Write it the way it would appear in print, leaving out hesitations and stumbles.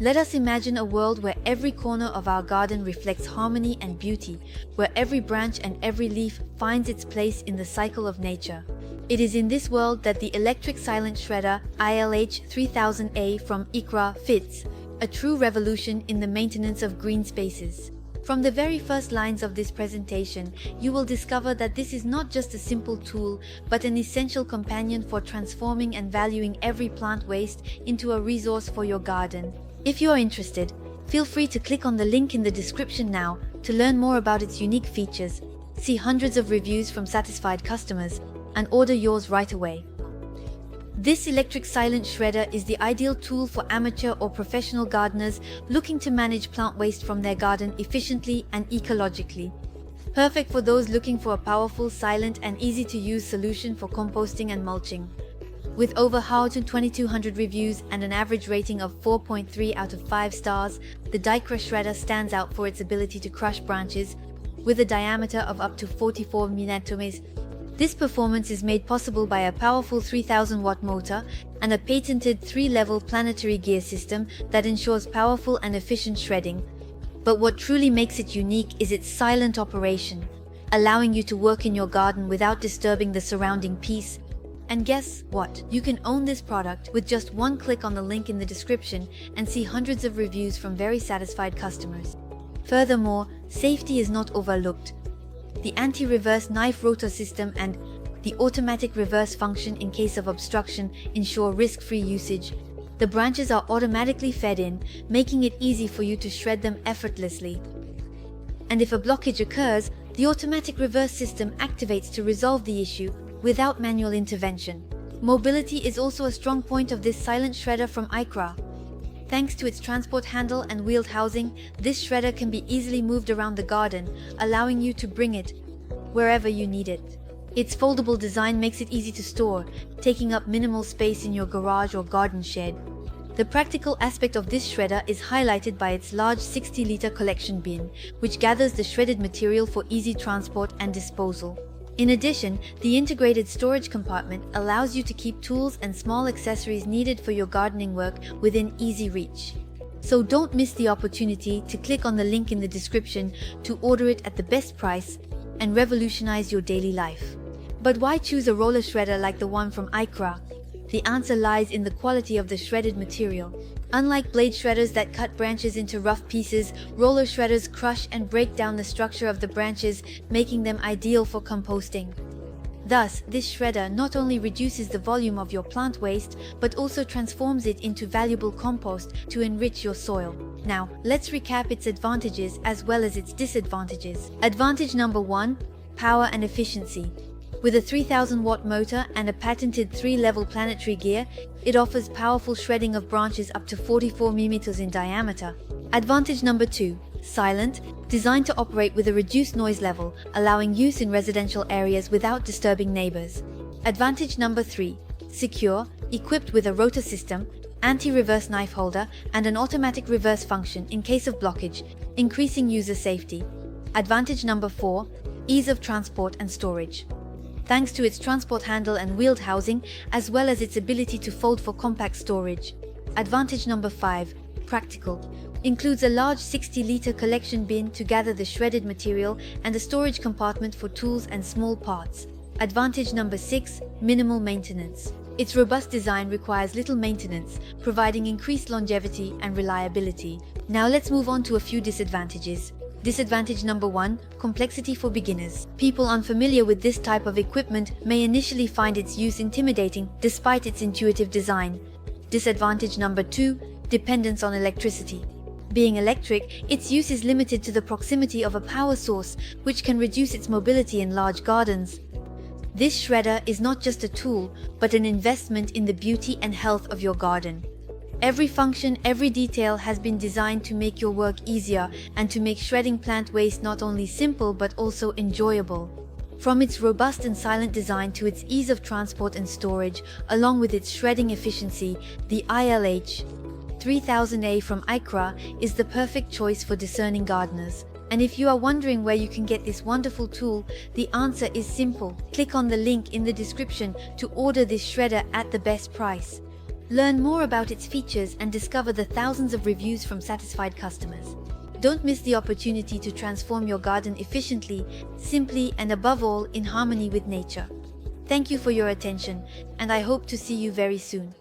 Let us imagine a world where every corner of our garden reflects harmony and beauty, where every branch and every leaf finds its place in the cycle of nature. It is in this world that the electric silent shredder ILH 3000A from Ikra fits, a true revolution in the maintenance of green spaces. From the very first lines of this presentation, you will discover that this is not just a simple tool, but an essential companion for transforming and valuing every plant waste into a resource for your garden. If you are interested, feel free to click on the link in the description now to learn more about its unique features, see hundreds of reviews from satisfied customers, and order yours right away. This electric silent shredder is the ideal tool for amateur or professional gardeners looking to manage plant waste from their garden efficiently and ecologically. Perfect for those looking for a powerful, silent, and easy-to-use solution for composting and mulching. With over 2,200 reviews and an average rating of 4.3 out of 5 stars, the Ikra shredder stands out for its ability to crush branches with a diameter of up to 44 mm. This performance is made possible by a powerful 3000-watt motor and a patented 3-level planetary gear system that ensures powerful and efficient shredding. But what truly makes it unique is its silent operation, allowing you to work in your garden without disturbing the surrounding peace. And guess what? You can own this product with just one click on the link in the description and see hundreds of reviews from very satisfied customers. Furthermore, safety is not overlooked. The anti-reverse knife rotor system and the automatic reverse function in case of obstruction ensure risk-free usage. The branches are automatically fed in, making it easy for you to shred them effortlessly. And if a blockage occurs, the automatic reverse system activates to resolve the issue without manual intervention. Mobility is also a strong point of this silent shredder from Ikra. Thanks to its transport handle and wheeled housing, this shredder can be easily moved around the garden, allowing you to bring it wherever you need it. Its foldable design makes it easy to store, taking up minimal space in your garage or garden shed. The practical aspect of this shredder is highlighted by its large 60-liter collection bin, which gathers the shredded material for easy transport and disposal. In addition, the integrated storage compartment allows you to keep tools and small accessories needed for your gardening work within easy reach. So don't miss the opportunity to click on the link in the description to order it at the best price and revolutionize your daily life. But why choose a roller shredder like the one from Ikra? The answer lies in the quality of the shredded material. Unlike blade shredders that cut branches into rough pieces, roller shredders crush and break down the structure of the branches, making them ideal for composting. Thus, this shredder not only reduces the volume of your plant waste, but also transforms it into valuable compost to enrich your soil. Now, let's recap its advantages as well as its disadvantages. Advantage number 1: power and efficiency. With a 3000-watt motor and a patented 3-level planetary gear, it offers powerful shredding of branches up to 44 mm in diameter. Advantage number 2: silent, designed to operate with a reduced noise level, allowing use in residential areas without disturbing neighbors. Advantage number 3: secure, equipped with a rotor system, anti-reverse knife holder, and an automatic reverse function in case of blockage, increasing user safety. Advantage number 4: ease of transport and storage. Thanks to its transport handle and wheeled housing, as well as its ability to fold for compact storage. Advantage number 5: practical. Includes a large 60-liter collection bin to gather the shredded material and a storage compartment for tools and small parts. Advantage number 6: minimal maintenance. Its robust design requires little maintenance, providing increased longevity and reliability. Now let's move on to a few disadvantages. Disadvantage number 1: complexity for beginners. People unfamiliar with this type of equipment may initially find its use intimidating despite its intuitive design. Disadvantage number 2: dependence on electricity. Being electric, its use is limited to the proximity of a power source, which can reduce its mobility in large gardens. This shredder is not just a tool, but an investment in the beauty and health of your garden. Every function, every detail has been designed to make your work easier and to make shredding plant waste not only simple but also enjoyable. From its robust and silent design to its ease of transport and storage, along with its shredding efficiency, the ILH 3000A from Ikra is the perfect choice for discerning gardeners. And if you are wondering where you can get this wonderful tool, the answer is simple. Click on the link in the description to order this shredder at the best price. Learn more about its features and discover the thousands of reviews from satisfied customers. Don't miss the opportunity to transform your garden efficiently, simply, and above all, in harmony with nature. Thank you for your attention, and I hope to see you very soon.